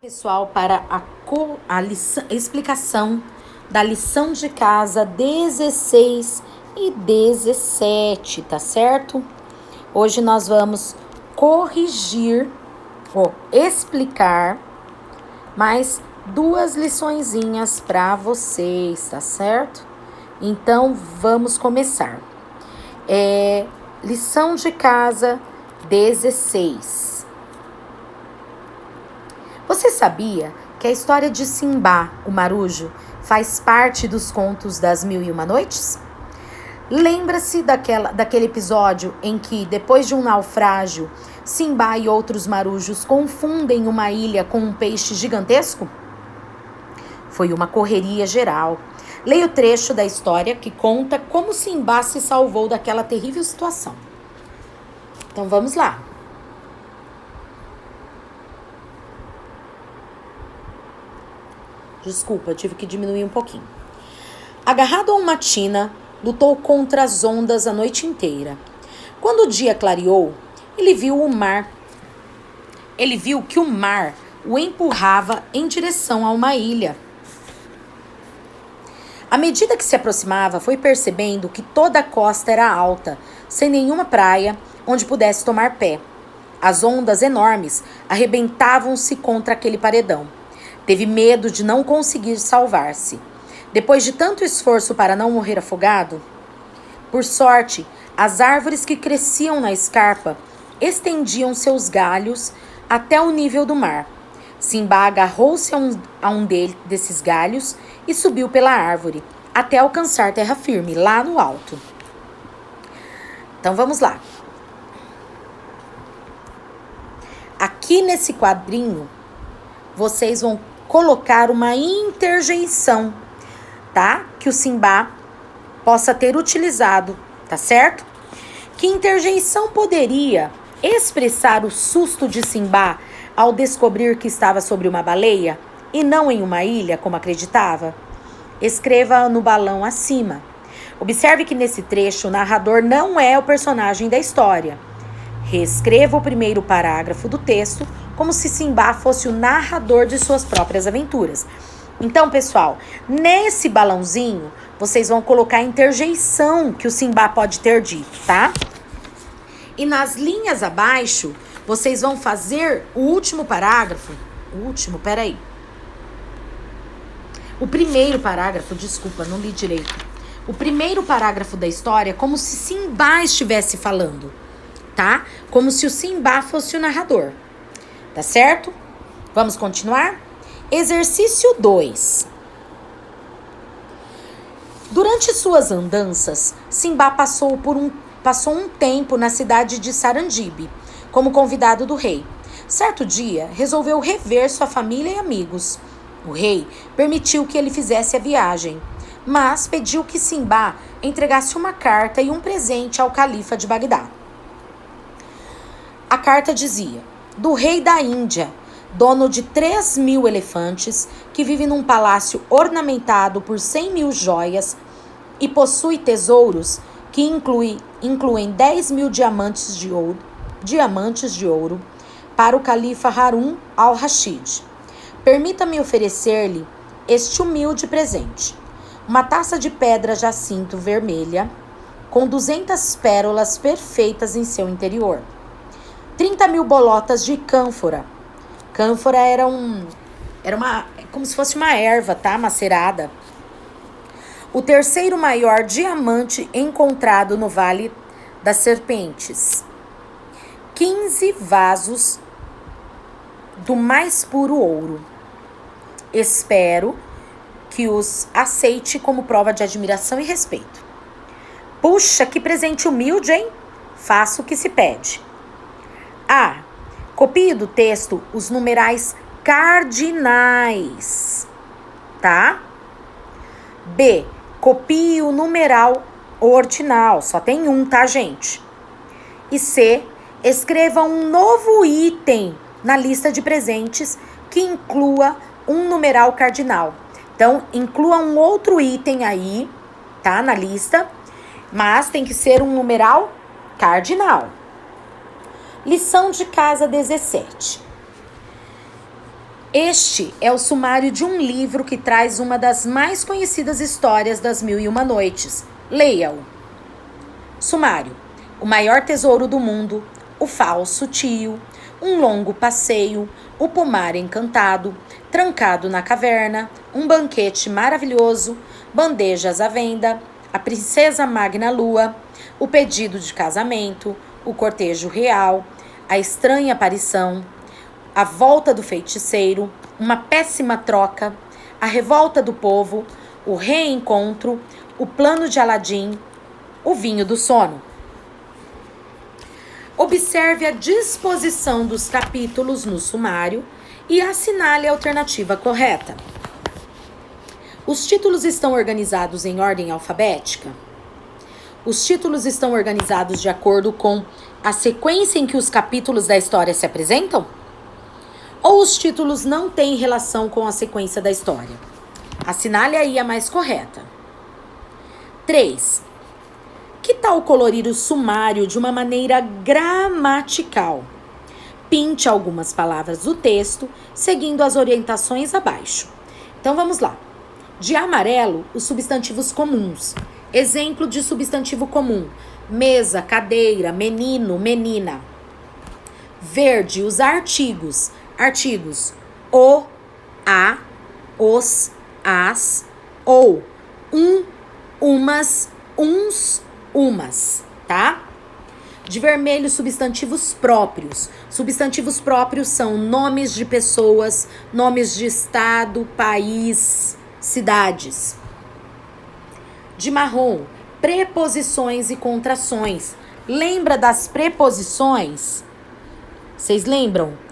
Pessoal, para explicação da lição de casa 16 e 17, tá certo? Hoje nós vamos corrigir ou explicar mais duas liçõezinhas para vocês, tá certo? Então, vamos começar. Lição de casa 16. Você sabia que a história de Simbá, o Marujo, faz parte dos contos das Mil e Uma Noites? Lembra-se daquele episódio em que, depois de um naufrágio, Simbá e outros marujos confundem uma ilha com um peixe gigantesco? Foi uma correria geral. Leia o trecho da história que conta como Simbá se salvou daquela terrível situação. Então vamos lá. Desculpa, eu tive que diminuir um pouquinho. Agarrado a uma tina, lutou contra as ondas a noite inteira. Quando o dia clareou, ele viu que o mar o empurrava em direção a uma ilha. À medida que se aproximava, foi percebendo que toda a costa era alta, sem nenhuma praia onde pudesse tomar pé. As ondas enormes arrebentavam-se contra aquele paredão. Teve medo de não conseguir salvar-se. Depois de tanto esforço para não morrer afogado, por sorte, as árvores que cresciam na escarpa estendiam seus galhos até o nível do mar. Simbá agarrou-se a um desses galhos e subiu pela árvore, até alcançar terra firme, lá no alto. Então vamos lá. Aqui nesse quadrinho, vocês vão colocar uma interjeição, tá? Que o Simbá possa ter utilizado, tá certo? Que interjeição poderia expressar o susto de Simbá ao descobrir que estava sobre uma baleia e não em uma ilha, como acreditava? Escreva no balão acima. Observe que nesse trecho o narrador não é o personagem da história. Reescreva o primeiro parágrafo do texto como se Simbá fosse o narrador de suas próprias aventuras. Então, pessoal, nesse balãozinho, vocês vão colocar a interjeição que o Simbá pode ter dito, tá? E nas linhas abaixo, vocês vão fazer o último parágrafo. O primeiro parágrafo, desculpa, não li direito. O primeiro parágrafo da história, como se Simbá estivesse falando, tá? Como se o Simbá fosse o narrador. Tá certo? Vamos continuar? Exercício 2. Durante suas andanças, Simbá passou um tempo na cidade de Sarandibe, como convidado do rei. Certo dia, resolveu rever sua família e amigos. O rei permitiu que ele fizesse a viagem, mas pediu que Simbá entregasse uma carta e um presente ao califa de Bagdá. A carta dizia: do rei da Índia, dono de 3.000 elefantes, que vive num palácio ornamentado por 100.000 joias e possui tesouros que incluem 10.000 diamantes de ouro para o califa Harun al-Rashid. Permita-me oferecer-lhe este humilde presente: uma taça de pedra jacinto vermelha com 200 pérolas perfeitas em seu interior. 30.000 bolotas de cânfora. Cânfora era como se fosse uma erva, tá? Macerada. O terceiro maior diamante encontrado no Vale das Serpentes. 15 vasos do mais puro ouro. Espero que os aceite como prova de admiração e respeito. Puxa, que presente humilde, hein? Faça o que se pede. A. Copie do texto os numerais cardinais, tá? B. Copie o numeral ordinal, só tem um, tá, gente? E C. Escreva um novo item na lista de presentes que inclua um numeral cardinal. Então, inclua um outro item aí, tá, na lista, mas tem que ser um numeral cardinal. Lição de casa 17. Este é o sumário de um livro que traz uma das mais conhecidas histórias das Mil e Uma Noites. Leia-o. Sumário. O maior tesouro do mundo, o falso tio, um longo passeio, o pomar encantado, trancado na caverna, um banquete maravilhoso, bandejas à venda, a princesa Magna Lua, o pedido de casamento, o cortejo real, a estranha aparição, a volta do feiticeiro, uma péssima troca, a revolta do povo, o reencontro, o plano de Aladim, o vinho do sono. Observe a disposição dos capítulos no sumário e assinale a alternativa correta. Os títulos estão organizados em ordem alfabética? Os títulos estão organizados de acordo com a sequência em que os capítulos da história se apresentam? Ou os títulos não têm relação com a sequência da história? Assinale aí a mais correta. 3. Que tal colorir o sumário de uma maneira gramatical? Pinte algumas palavras do texto, seguindo as orientações abaixo. Então vamos lá. De amarelo, os substantivos comuns. Exemplo de substantivo comum: mesa, cadeira, menino, menina. Verde, os artigos. Artigos: o, a, os, as, ou, umas, uns, umas, tá? De vermelho, substantivos próprios. Substantivos próprios são nomes de pessoas, nomes de estado, país, cidades. De marrom, preposições e contrações. Lembra das preposições? Vocês lembram?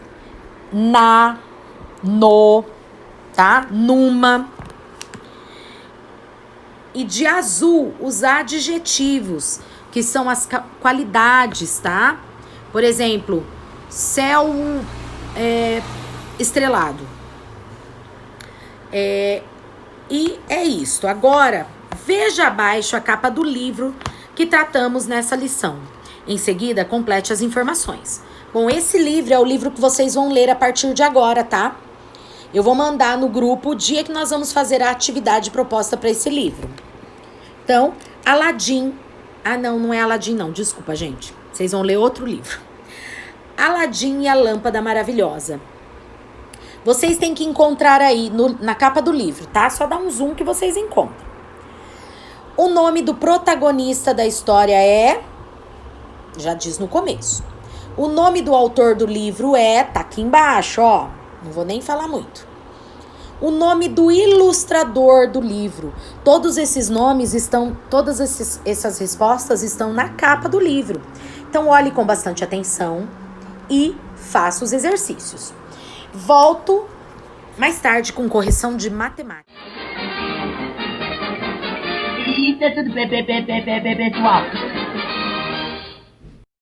Na, no, tá? Numa. E de azul, os adjetivos, que são as qualidades, tá? Por exemplo, céu estrelado. E é isto. Agora, veja abaixo a capa do livro que tratamos nessa lição. Em seguida, complete as informações. Bom, esse livro é o livro que vocês vão ler a partir de agora, tá? Eu vou mandar no grupo o dia que nós vamos fazer a atividade proposta para esse livro. Então, Aladim. Ah, não é Aladim, não. Desculpa, gente. Vocês vão ler outro livro. Aladim e a Lâmpada Maravilhosa. Vocês têm que encontrar aí na capa do livro, tá? Só dá um zoom que vocês encontram. O nome do protagonista da história é... Já diz no começo. O nome do autor do livro tá aqui embaixo, ó. Não vou nem falar muito. O nome do ilustrador do livro. Todos esses nomes estão, essas respostas estão na capa do livro. Então, olhe com bastante atenção e faça os exercícios. Volto mais tarde com correção de matemática. Isso é tudo, pessoal.